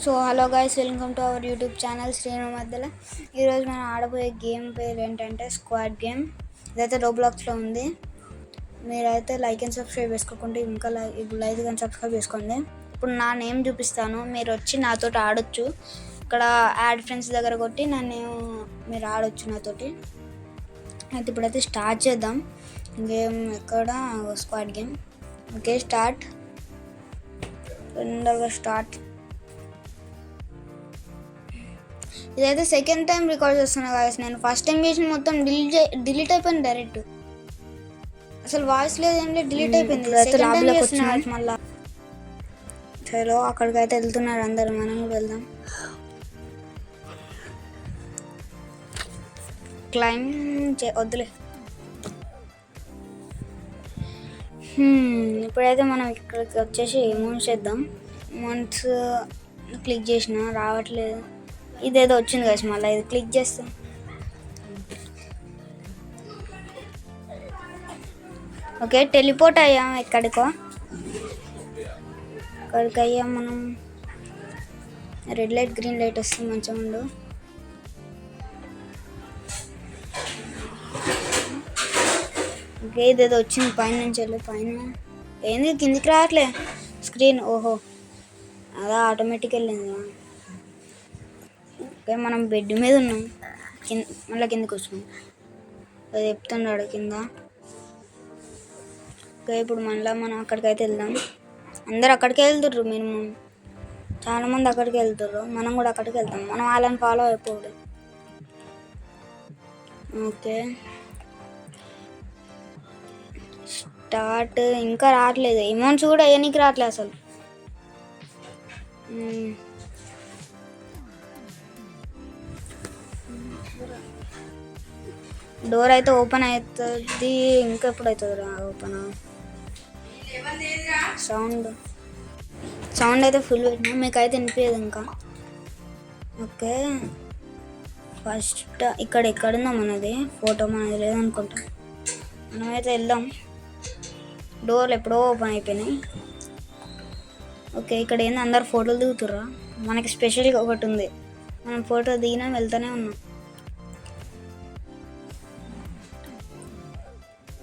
So hello guys, welcome to our YouTube channel Srinu మధ్యలో. ఈరోజు మనం ఆడబోయే గేమ్ పేరు ఏంటంటే స్క్వాడ్ గేమ్. ఇదైతే రోబ్లాక్స్లో ఉంది. మీరైతే లైక్ అండ్ సబ్స్క్రైబ్ చేసుకోకుండా ఇంకా ఇప్పుడు లైక్ అండ్ సబ్స్క్రైబ్ చేసుకోండి. ఇప్పుడు నా నేమ్ చూపిస్తాను, మీరు వచ్చి నాతో ఆడొచ్చు. ఇక్కడ యాడ్ ఫ్రెండ్స్ దగ్గర కొట్టి మీరు ఆడొచ్చు నాతోటి. అయితే ఇప్పుడైతే స్టార్ట్ చేద్దాం గేమ్. ఎక్కడ స్క్వాడ్ గేమ్. Okay, start. తొందరగా స్టార్ట్. ఇదైతే సెకండ్ టైం రికార్డ్ చేస్తున్నా గాయస్. నేను ఫస్ట్ టైం చేసిన మొత్తం డిలీట్ అయిపోయింది డైరెక్ట్. అసలు వాయిస్ లేదు, ఏం లేదు, డిలీట్ అయిపోయింది. మళ్ళీ చలో అక్కడికైతే వెళ్తున్నారు అందరు, మనం కూడా వెళ్దాం. క్లైమ్ వద్దులే. ఇప్పుడైతే మనం ఇక్కడికి వచ్చేసి అమౌంట్స్ చేద్దాం. అమౌంట్స్ క్లిక్ చేసిన రావట్లేదు. ఇదేదో వచ్చింది కదా, మళ్ళీ ఇది క్లిక్ చేస్తాం. ఓకే, టెలిపోర్ట్ అయ్యాం ఎక్కడికో. అక్కడికి అయ్యాం మనం. రెడ్ లైట్ గ్రీన్ లైట్ వస్తుంది, మంచిగా ఉండు. ఓకే, ఇదేదో వచ్చింది పైన నుంచి వెళ్ళి. పైన ఏంది కిందికి రావట్లే స్క్రీన్. ఓహో, అదా ఆటోమేటిక్ వెళ్ళింది. ఓకే, మనం బెడ్ మీద ఉన్నాం. మళ్ళీ కిందకి వచ్చినాం. అది చెప్తున్నాడు కింద. ఓకే, ఇప్పుడు మళ్ళీ మనం అక్కడికైతే వెళ్దాం. అందరు అక్కడికే వెళ్తుర్రు, మినిమం చాలామంది అక్కడికి వెళ్తుర్రు. మనం కూడా అక్కడికి వెళ్తాం. మనం వాళ్ళని ఫాలో అయిపోవడం. Okay, start. ఇంకా రావట్లేదు అమౌంట్స్ కూడా వేయనీకి రావట్లేదు అసలు. డోర్ అయితే ఓపెన్ అవుతుంది. ఇంకా ఎప్పుడు అవుతుంది ఓపెన్? సౌండ్ అయితే ఫుల్ పెట్టినా, మీకు అయితే వినిపించదు ఇంకా. ఓకే, ఫస్ట్ ఎక్కడుందా మనది ఫోటో? మనది లేదనుకుంటా. మనమైతే వెళ్దాం. డోర్లు ఎప్పుడో ఓపెన్ అయిపోయినాయి. ఓకే, ఇక్కడ ఏంది అందరు ఫోటోలు దిగుతుర్రా? మనకి స్పెషల్గా ఒకటి ఉంది, మనం ఫోటో దిగినా వెళ్తూనే ఉన్నాం.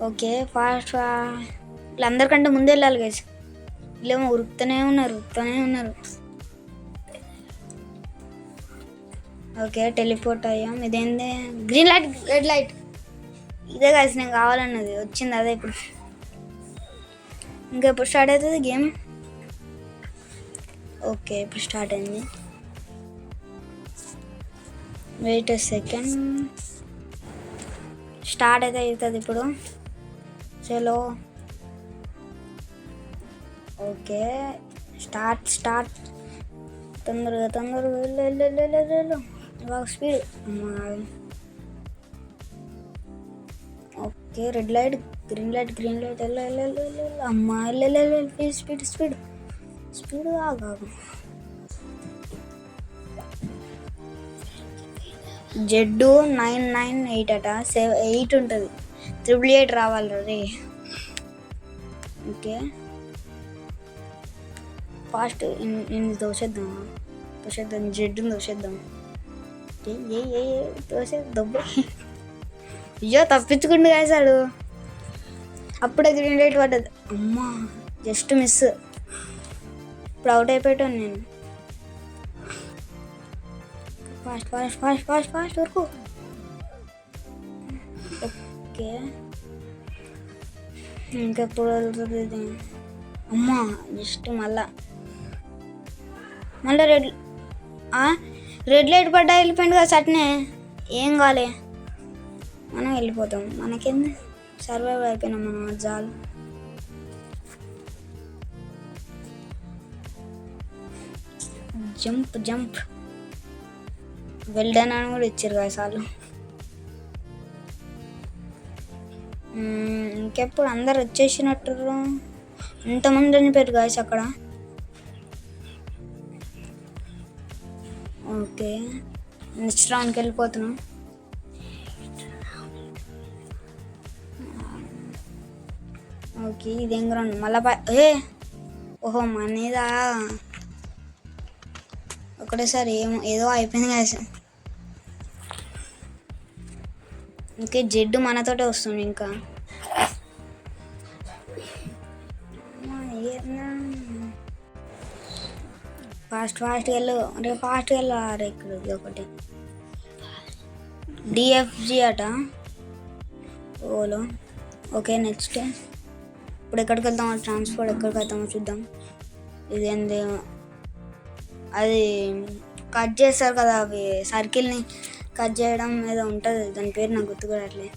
ఓకే, ఫాస్ట్ వీళ్ళందరికంటే ముందే వెళ్ళాలి గైస్. వీళ్ళేమో ఉరుకుతూనే ఉన్నారు. ఓకే, టెలిపోర్ట్ అయ్యాం. ఇదేంది గ్రీన్ లైట్ రెడ్ లైట్? ఇదే గైస్ నేను కావాలన్నది, వచ్చింది అదే. ఇప్పుడు ఇంకా ఎప్పుడు స్టార్ట్ అవుతుంది గేమ్? ఓకే, ఇప్పుడు స్టార్ట్ అయింది. Wait second. స్టార్ట్ అయితే అవుతుంది ఇప్పుడు. చలో, ఓకే, స్టార్ట్. తొందరగా బాగా speed. Okay, red light green light అమ్మా స్పీడ్ కాదు. జెడ్ 998 అట. 8 ఉంటుంది. 888 రావాలి రే. Okay, fast దోసేద్దాం. జెడ్ని దోసేద్దాం. దొబ్బ. అయ్యో, తప్పించుకుంటూ కాసాడు. అప్పుడే గ్రీన్ లైట్ పడ్డది. అమ్మా, జస్ట్ మిస్. ఇప్పుడు అవుట్ అయిపోయాను నేను. ఫాస్ట్ వరకు. ఓకే, ఇంకెప్పుడు వెళ్తుంది ఇది? అమ్మా, జస్ట్ మళ్ళా రెడ్ లైట్ పడ్డా వెళ్ళిపోయింది కదా సట్నే. ఏం కాలే, మనం వెళ్ళిపోతాం. మనకేంది, సర్వైవ్ అయిపోయినాం మనం. జాలు. జంప్ వెల్డన్ అని కూడా ఇచ్చారు కదా సార్లు. ఇంకెప్పుడు అందరు వచ్చేసినట్టు. ఎంతమంది చనిపోయారు గాయస్ అక్కడ. ఓకే, నెక్స్ట్ రౌండ్కి వెళ్ళిపోతున్నాం. ఓకే, ఇదేం గ్రౌండ్ మళ్ళా? ఓహో, మనీదా? ఒకటేసారి ఏదో అయిపోయింది కదా. ఓకే, జెడ్ మనతోటే వస్తుంది ఇంకా. ఫాస్ట్గా వెళ్ళు, అంటే ఫాస్ట్గా వెళ్ళు. ఇక్కడ ఇది ఒకటి డిఎఫ్జి అట ఓలో. ఓకే, నెక్స్ట్ ఇప్పుడు ఎక్కడికి వెళ్తామో, ట్రాన్స్పోర్ట్ ఎక్కడికి వెళ్తామో చూద్దాం. ఇదేంది, అది కట్ చేస్తారు కదా, అవి సర్కిల్ని కట్ చేయడం ఏదో ఉంటుంది, దాని పేరు నాకు గుర్తుపడట్లే.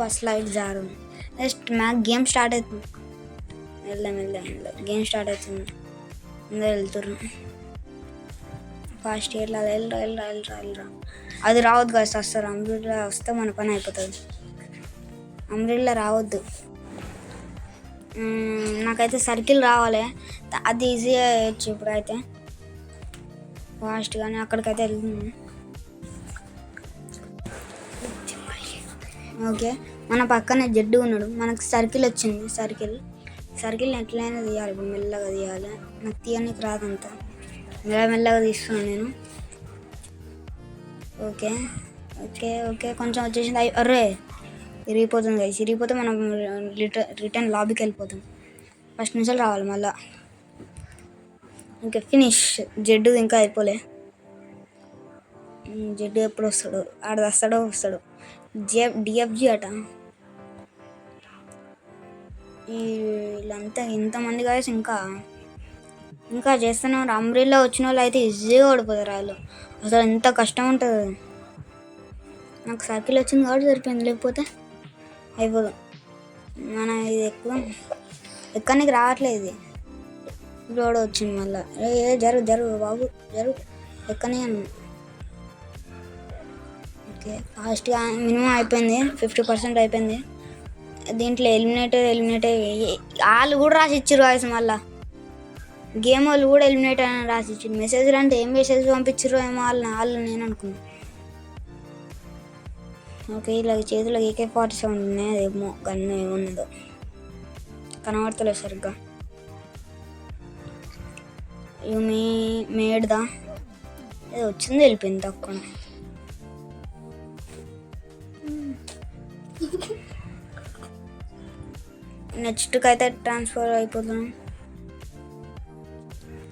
బస్ లైట్ జారు. నెక్స్ట్ మ్యాక్ గేమ్ స్టార్ట్ అవుతుంది. వెళ్దాం గేమ్ స్టార్ట్ అవుతుంది. అందరూ వెళ్తుర్రు ఫాస్ట్. వెళ్ళరా. అది రావద్దు కదా, వస్తారు. అంబ్రెల్లా వస్తే మన పని అయిపోతుంది. అంబ్రెల్లా రావద్దు. నాకైతే సర్కిల్ రావాలి, అది ఈజీగా వేయచ్చు. ఇప్పుడైతే ఫాస్ట్గానే అక్కడికైతే వెళ్తుంది. ఓకే, మన పక్కనే జడ్డు ఉన్నాడు. మనకు సర్కిల్ వచ్చింది. సర్కిల్ని ఎట్లయినా తీయాలి. ఇప్పుడు మెల్లగా తీయాలి. నాకు తీయడానికి రాదంతా, మెల్లగా తీస్తున్నాను నేను. ఓకే, కొంచెం వచ్చేసింది. అర్రే, ఇరిగిపోతుంది కదా. ఇరిగిపోతే మనం రిటర్న్ లాబీకి వెళ్ళిపోతాం. ఫస్ట్ నిమిషాలు రావాలి మళ్ళా. ఇంకా ఫినిష్. జడ్డు ఇంకా అయిపోలే. జడ్డు ఎప్పుడు వస్తాడు? వస్తాడు. డిఎఫ్జి అట. వీళ్ళంతా ఇంతమంది కాదు, ఇంకా చేస్తున్నారు. అంబ్రెల్లా వచ్చిన వాళ్ళు అయితే ఈజీగా ఓడిపోతారు. వాళ్ళు అసలు ఎంత కష్టం ఉంటుంది. నాకు సర్కిల్ వచ్చింది కాబట్టి సరిపోయింది, లేకపోతే అయిపోదు. మన ఇది ఎక్కడికి రావట్లేదు. ఇది ఇప్పుడు వచ్చింది మళ్ళీ. జరుగు బాబు, ఎక్కనే అన్న. ఓకే, ఫాస్ట్గా మినిమం అయిపోయింది. 50% అయిపోయింది. దీంట్లో ఎలిమినేటర్ వాళ్ళు కూడా రాసి ఇచ్చారు వాయిస్. మళ్ళీ గేమ్ వాళ్ళు కూడా ఎలిమినేటర్ అని రాసి ఇచ్చారు. మెసేజ్లు అంటే ఏం మెసేజ్ పంపించారు ఏమో వాళ్ళు నేను అనుకున్నాను. ఓకే, ఇలా చేతిలో AK-47 ఉన్నాయి. అదేమో గన్ను ఏమున్నదో కనబడతలేదు సరిగ్గా. ఇవి మేడ్దా ఏదో వచ్చింది, వెళ్ళిపోయింది తక్కువ. నెక్స్ట్కి అయితే ట్రాన్స్ఫర్ అయిపోతున్నాం.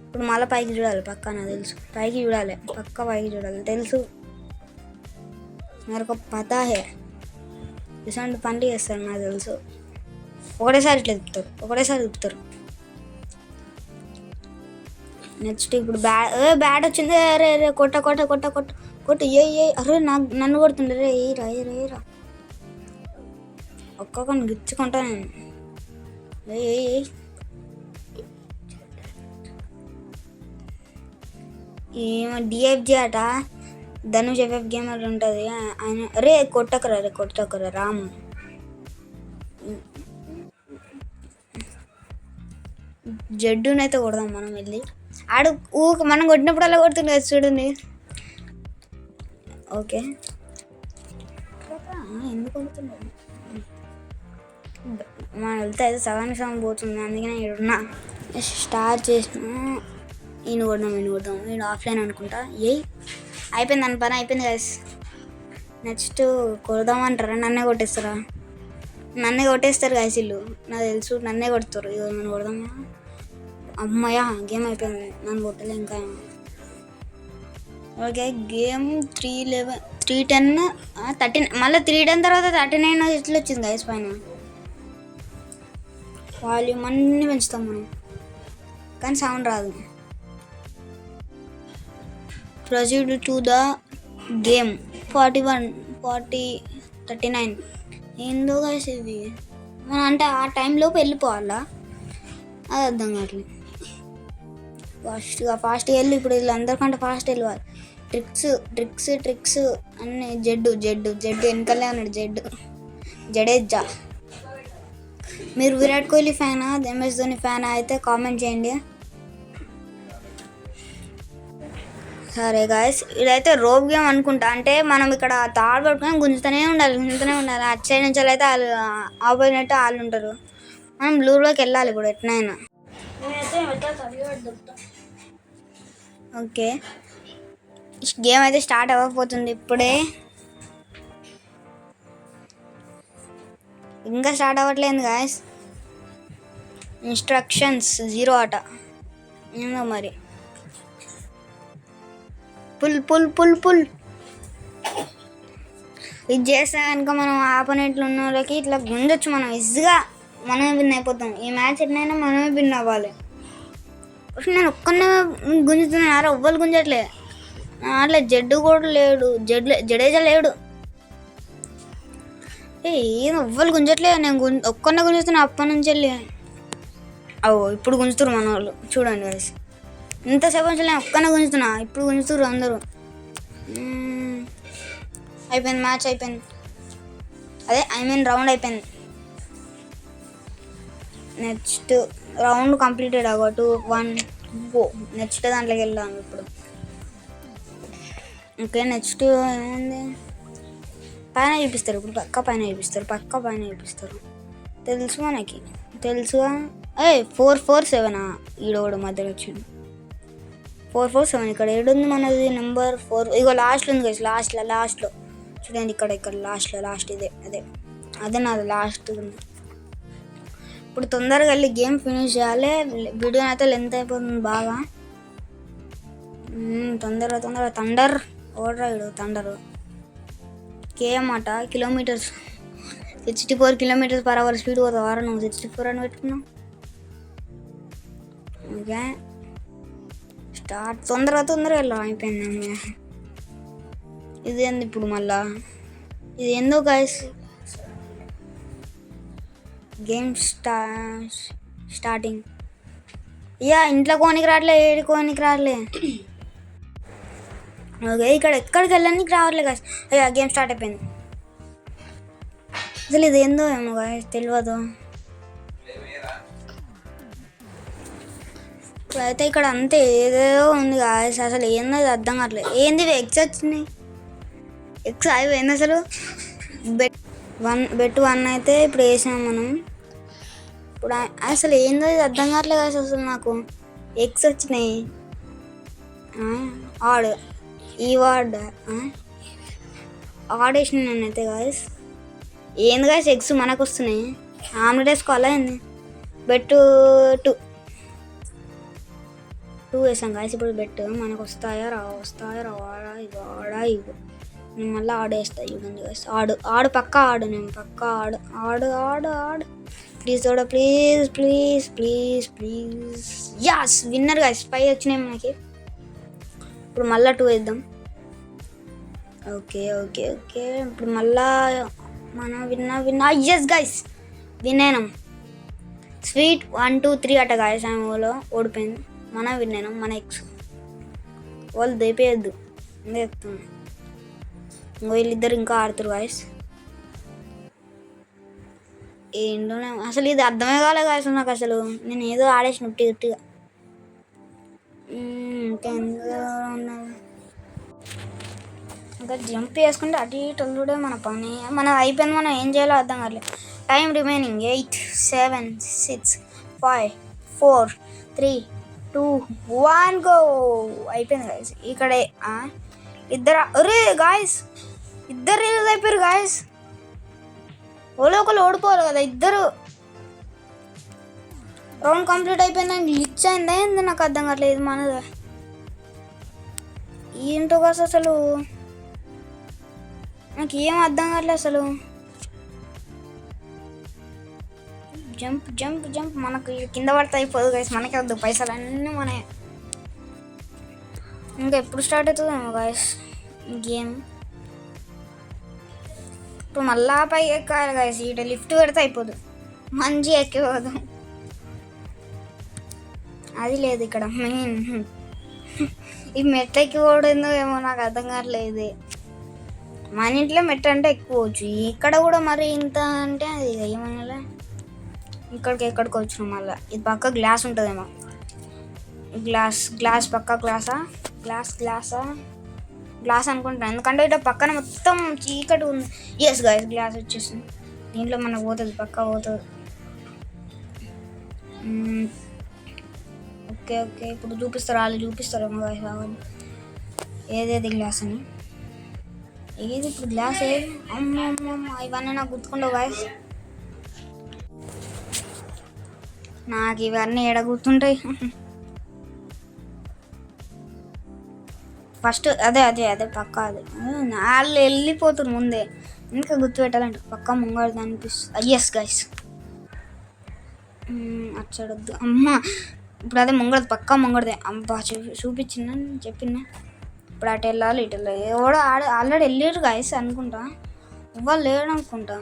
ఇప్పుడు మళ్ళీ పైకి చూడాలి. పక్కా నాకు తెలుసు, పైకి చూడాలి. తెలుసు. మరొక పతా హే ఇలాంటి పనులు చేస్తారు నాకు తెలుసు. ఒకటేసారి ఇట్లా తిప్పుతారు. నెక్స్ట్ ఇప్పుడు బ్యాట్ వచ్చింది. అరే కొట్ట ఏ అరే నన్ను కొడుతుండే. రే ఏరా ఒక్కొక్కరిని గిచ్చుకుంటా నేను. ఏమో డిఎఫ్జి అట. ధనుష్ FF గేమర్ ఉంటుంది ఆయన. రే కొట్టకరా రాము. జడ్డునైతే కొడదాం మనం వెళ్ళి. మనం కొట్టినప్పుడు అలా కొడుతుంది కదా, చూడండి. ఓకే, ఎందుకు కొడుతున్నాడు? మనం వెళ్తే అయితే సగం పోతుంది. అందుకనే ఈడున్నా. స్టార్ట్ చేసిన ఈయన కొడదాం. ఈయన ఆఫ్లైన్ అనుకుంటా. అయిపోయింది, దాని పని అయిపోయింది గైస్. నెక్స్ట్ కొడదామంటారా? నన్నే కొట్టేస్తారు గైస్ వీళ్ళు. నాకు తెలుసు, నన్నే కొడతారు. ఇక మనం కొడదామా? అమ్మయ్య, గేమ్ అయిపోయింది. నన్ను కొట్టలే ఇంకా. ఓకే, గేమ్ 311 310 13 మళ్ళీ 310 తర్వాత 39 ఇట్లా వచ్చింది గైస్ పైన. వాల్యూమ్ అన్నీ పెంచుతాం మనం, కానీ సౌండ్ రాదు. ప్రొసీడ్ టు ద గేమ్ 39 ఏందో గైస్ ఇది. మనం అంటే ఆ టైంలోపు వెళ్ళిపోవాలా? అది అర్థం కావట్లేదు. ఫాస్ట్గా వెళ్ళి ఇప్పుడు వీళ్ళందరికంటే ఫాస్ట్ వెళ్ళిపోవాలి. ట్రిక్స్ అన్నీ. జడ్డు వెనకాలే ఉన్నాడు. జడేజా. మీరు విరాట్ కోహ్లీ ఫ్యానా, MS ధోని ఫ్యానా అయితే కామెంట్ చేయండి. సరే గాయస్, ఇదైతే రోప్ గేమ్ అనుకుంటా. అంటే మనం ఇక్కడ తాడు పట్టుకొని గుంజుతూనే ఉండాలి. అటు సైడ్ నుంచి అయితే వాళ్ళు ఆపోజిట్ వాళ్ళు ఉంటారు. మనం బ్లూలోకి వెళ్ళాలి ఇప్పుడు ఎట్నైనా. నేనైతే ఓకే, గేమ్ అయితే స్టార్ట్ అవ్వకపోతుంది ఇప్పుడే. ఇంకా స్టార్ట్ అవ్వట్లేదు గాయస్. ఇన్స్ట్రక్షన్స్ 0 ఆట ఏందో మరి. Pull pull pull pull. ఇది చేస్తే కనుక మనం ఆపోనెంట్లు ఉన్న వాళ్ళకి ఇట్లా గుంజొచ్చు. మనం ఈజీగా మనమే విన్ అయిపోతాం. ఈ మ్యాచ్ ఎట్లయినా మనమే విన్ అవ్వాలి. నేను ఒక్కనే గుంజుతున్నాను, ఎవ్వరు గుంజట్లే. అట్లా జడ్డు కూడా లేడు, జడేజా లేడు. ఏం ఎవ్వరు గుంజట్లే. నేను ఒక్కనే గుంజుతున్నా అప్పటి నుంచి వెళ్ళి. ఇప్పుడు గుంజుతురు మన వాళ్ళు, చూడండి guys. ఇంతసేపు నుంచి నేను ఒక్కనే గుంజుతున్నా, ఇప్పుడు గుంజుతురు అందరూ. అయిపోయింది, మ్యాచ్ అయిపోయింది. రౌండ్ అయిపోయింది. Next round completed. 2, 1 go. Next దాంట్లోకి వెళ్దాం ఇప్పుడు. ఓకే, నెక్స్ట్ ఏముంది, పైన చూపిస్తారు ఇప్పుడు. పక్క పైన చూపిస్తారు. తెలుసు మనకి, తెలుసుగా. 447 ఈడోడు మధ్యలో వచ్చింది. 447 ఇక్కడ ఏడుంది మనది నెంబర్ 4. ఇగో లాస్ట్లో ఉంది కదా, లాస్ట్లో చూడండి. ఇక్కడ లాస్ట్ ఇదే అదే నాది లాస్ట్ ఉంది. ఇప్పుడు తొందరగా వెళ్ళి గేమ్ ఫినిష్ చేయాలి. వీడియో అయితే లెంత్ అయిపోతుంది బాగా. తొందరగా థండర్ ఓవర్ థండర్. కేఎం అట కిలోమీటర్స్, 64 km/h స్పీడ్ పోతావారా నువ్వు? 64 అని పెట్టుకున్నావు. Okay, start. తొందరగా వెళ్ళాం. అయిపోయింది. ఇది ఏంది ఇప్పుడు మళ్ళా? ఇది ఏందో గైస్, గేమ్ స్టార్టింగ్. ఇంట్లో కోనికి రావట్లే, ఏడు కోనికి రావట్లే. ఓకే, ఇక్కడ ఎక్కడికి వెళ్ళడానికి రావట్లే గైస్. గేమ్ స్టార్ట్ అయిపోయింది. అసలు ఇది ఏందో ఏమో గైస్, తెలియదు. అయితే ఇక్కడ అంతే ఏదో ఉంది గాయస్. అసలు ఏందో అర్థం కావట్లేదు. ఏంది ఎగ్స్ వచ్చినాయి? ఎగ్స్ అయిపోయింది అసలు. బెట్ 1 అయితే ఇప్పుడు వేసాం మనం. ఇప్పుడు అసలు ఏందో ఇది అర్థం కావట్లేదు గాయస్. అసలు నాకు ఎగ్స్ వచ్చినాయి. ఈ వార్డ్ ఆడేసిన నేనైతే గాయస్. ఏంది గాయస్, ఎగ్స్ మనకు వస్తున్నాయి. ఆమ్లెట్ వేసుకోవాలా ఏంది? బెట్ 2 వేసాం గాయస్. ఇప్పుడు బెట్ మనకు వస్తాయా రావాలా? ఇవ్వు నేను మళ్ళీ ఆడేస్తా. చూడండి గాయస్, ఆడు పక్కా ఆడు. నేను పక్కా ఆడు. ప్లీజ్ తోడ, ప్లీజ్. As, winner guys. 5 వచ్చినాయి మనకి. ఇప్పుడు మళ్ళీ 2 వేద్దాం. ఓకే. ఇప్పుడు మళ్ళా మనం విన్నా. ఎస్ గాయస్, విన్ అయినాం. స్వీట్ 1, 2, 3 అట గాయస్. ఆమెలో ఓడిపోయింది. మనం విన్ అయినాం. మన ఎక్స్ వాళ్ళు దేపేయద్దు చెప్తాను. వీళ్ళిద్దరు ఇంకా ఆడుతారు గాయస్. ఏంటో అసలు ఇది అర్థమే కాలే గాయస్ నాకు. అసలు నేను ఏదో ఆడేసిన గట్టిగా. ఇంకా జంప్ చేసుకుంటే అటు ఇటు వెళ్ళుడే మన పని. మనం అయిపోయింది. మనం ఏం చేయాలో అర్థం కావట్లేదు. Time remaining 8, 7, 6, 5, 4, 3, 2, 1 go. అయిపోయింది గాయస్. ఇక్కడే అరే గాయస్, ఇద్దరు రిలీజ్ అయిపోయారు గాయస్. ఒకళ్ళు ఓడిపోవాలి కదా ఇద్దరు. రౌండ్ కంప్లీట్ అయిపోయిందని గ్లిచ్ అయిందా ఏంది నాకు అర్థం కావట్లేదు. మనది ఏంటో కాదు అసలు, నాకు ఏం అర్థం కావట్లేదు అసలు. జంప్ మనకు కింద పడితే అయిపోదు గాయస్. మనకే వద్దు పైసలు అన్నీ మనమే. ఇంకా ఎప్పుడు స్టార్ట్ అవుతుందేమో గాయస్ గేమ్. ఇప్పుడు మళ్ళా పై ఎక్కాలి గాయస్. ఇటు లిఫ్ట్ పెడితే అయిపోదు, మంచి ఎక్కిపోదు. అది లేదు ఇక్కడ మెయిన్. ఈ మెట్ల ఎక్కిపోవడం ఏమో నాకు అర్థం కావట్లేదు. మన ఇంట్లో మెట్ట అంటే ఎక్కువచ్చు, ఇక్కడ కూడా మరి ఇంత అంటే అది ఏమన్నా. ఎక్కడికి వచ్చినాం మళ్ళీ. ఇది పక్క గ్లాస్ ఉంటుందేమో. గ్లాస్ పక్క గ్లాస్ అనుకుంటాను. ఎందుకంటే ఇట్లా పక్కన మొత్తం చీకటి ఉంది. ఎస్ గాయస్, గ్లాస్ వచ్చేసింది. దీంట్లో మనకు పోతుంది, పక్క పోతుంది. ఓకే ఓకే ఇప్పుడు చూపిస్తారు, వాళ్ళు చూపిస్తారు గాయస్. అవన్నీ ఏదేది గ్లాస్ అని, ఏది ఇప్పుడు గ్లాస్ ఏది? అమ్మ అమ్మ అమ్మ, ఇవన్నీ నాకు గుర్తుకుండవు గాయస్. నాకు ఇవన్నీ ఎడ గుర్తుంటాయి. ఫస్ట్ అదే అదే అదే పక్క అదే వాళ్ళు వెళ్ళిపోతారు ముందే, ఇంకా గుర్తుపెట్టాలంటే పక్క ముంగడు అనిపిస్తుంది. ఎస్ గైస్, అచ్చడొద్దు అమ్మ. ఇప్పుడు అదే ముంగడది, పక్కా ముంగడదే. అబ్బా చూపించిందని చెప్పిన. ఇప్పుడు అటు వెళ్ళాలి, ఇటు వెళ్ళాలి. ఎవడో ఆల్రెడీ వెళ్ళారు గాయస్ అనుకుంటా, ఇవ్వాలి లేడు అనుకుంటా.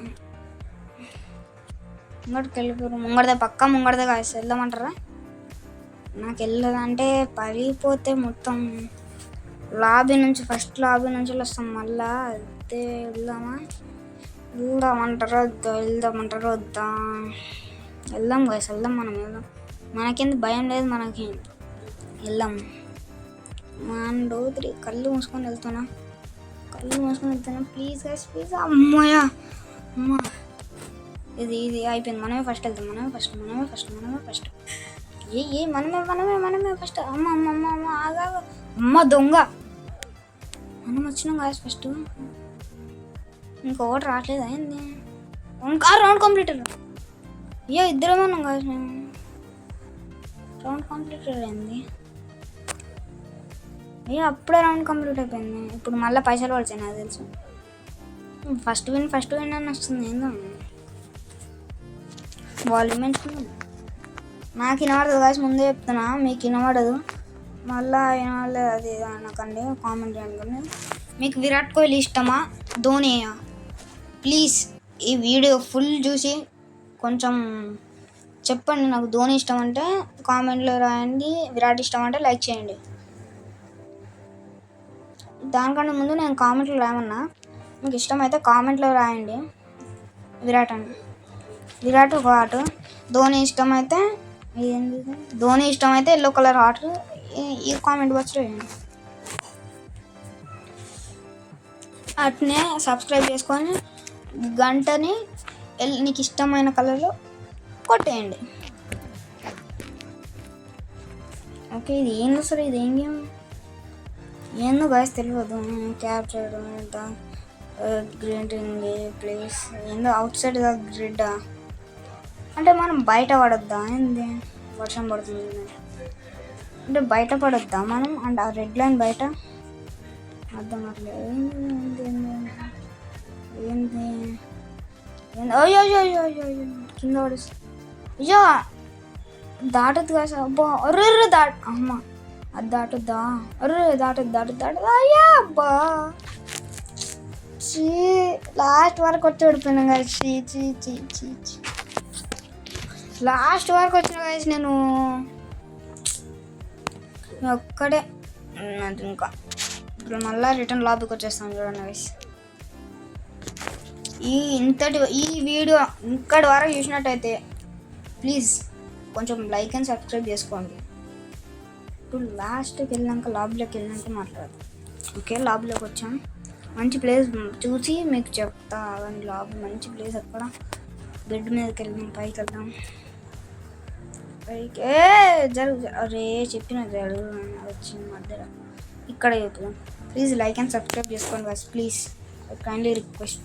ముంగడికి వెళ్ళిపోయారు, ముంగడదే పక్కా ముంగడదే గాయస్. వెళ్దామంటారా? నాకు వెళ్ళదంటే పడిపోతే మొత్తం లాబీ నుంచి, ఫస్ట్ లాబీ నుంచి వస్తాం మళ్ళా. అదే వెళ్దామంటారా వద్దా? వెళ్దామంటారా వద్దా? వెళ్దాం గాయస్, వెళ్దాం. మనం వెళ్దాం, మనకేంది భయం లేదు, మనకి వెళ్దాం. 1 2 3 కళ్ళు మూసుకొని వెళ్తున్నా, ప్లీజ్ గైస్ ప్లీజ్. అమ్మాయా అమ్మ, ఇది అయిపోయింది. మనమే ఫస్ట్ వెళ్తాం, మనమే ఫస్ట్. మనమే ఫస్ట్. అమ్మ అమ్మ అమ్మ అమ్మ ఆగా, అమ్మ దొంగ. మనం వచ్చినాం గాయస్ ఫస్ట్. ఇంకొకటి రావట్లేదు అయింది. Round complete. అయ్యో ఇద్దరేమో ఉన్నాం గాయస్, మేము రౌండ్ కంప్లీట్ అయింది. అయ్యో అప్పుడే రౌండ్ కంప్లీట్ అయిపోయింది. ఇప్పుడు మళ్ళీ పైసలు పడిచాయి నాకు తెలుసు. ఫస్ట్ విన్ అని వస్తుంది. ఏందో వాల్యూమ్ పెంచుకుందాం. నాకు వినబడదు గాయస్, ముందే చెప్తున్నా, మీకు వినబడదు. మళ్ళీ వినబడలేదు అది అనకండి, కామెంట్ చేయండి. మీకు విరాట్ కోహ్లీ ఇష్టమా, ధోనియా? ప్లీజ్ ఈ వీడియో ఫుల్ చూసి కొంచెం చెప్పండి. నాకు ధోని ఇష్టం అంటే కామెంట్లో రాయండి, విరాట్ ఇష్టం అంటే లైక్ చేయండి. దానికంటే ముందు నేను కామెంట్లో రాయమన్నా, మీకు ఇష్టమైతే కామెంట్లో రాయండి. విరాట్ ఒక హార్ట్. ధోని ఇష్టమైతే ఎల్లో కలర్ హార్ట్ ఈ కామెంట్ బాక్స్లో వేయండి. అట్నే సబ్స్క్రైబ్ చేసుకొని గంటని నీకు ఇష్టమైన కలర్లో కొట్టేయండి. ఓకే, ఇది ఏందో సరే, ఇది ఏం గేమ్ ఏందో గాయస్ తెలియదు. క్యాప్చర్ గ్రీటింగ్ ప్లేస్ ఏందో అవుట్ సైడ్ ద గ్రిడ్ అంటే మనం బయట పడొద్దా? ఏంది వర్షం పడుతుంది అంటే బయట పడొద్దా మనం? అంటే ఆ రెడ్ లైన్ బయట అర్థం అట్లేదు. ఏంది అయ్యో కింద పడేసి అయ్యో దాటద్దు కదా. అబ్బా అర్రే అమ్మ, అది దాటుద్దా? అర్రే దాటద్దు. అయ్యా అబ్బా, లాస్ట్ వరకు వచ్చి ఓడిపోయినా కదా. లాస్ట్ వరకు వచ్చిన కదా నేను ఒక్కడే. ఇంకా ఇప్పుడు మళ్ళీ రిటర్న్ లాబీకి వచ్చేస్తాను చూడండి గైస్. ఈ వీడియో ఇక్కడి వరకు చూసినట్టయితే ప్లీజ్ కొంచెం లైక్ అండ్ సబ్స్క్రైబ్ చేసుకోండి. ఇప్పుడు లాస్ట్కి లాబీలోకి వెళ్ళినాక మాట్లాడదాం. ఓకే, లాబీలోకి వచ్చాం. మంచి ప్లేస్ చూసి మీకు చెప్తా. అవన్నీ లాబీ మంచి ప్లేస్. అక్కడ బెడ్ మీదకి వెళ్దాం, పైకి వెళ్దాం. పైకి అరే చెప్పిన జరుగు వచ్చింది మధ్యలో. ఇక్కడ చెప్తాం. ప్లీజ్ లైక్ అండ్ సబ్స్క్రైబ్ చేసుకోండి బస్, ప్లీజ్ కైండ్లీ రిక్వెస్ట్.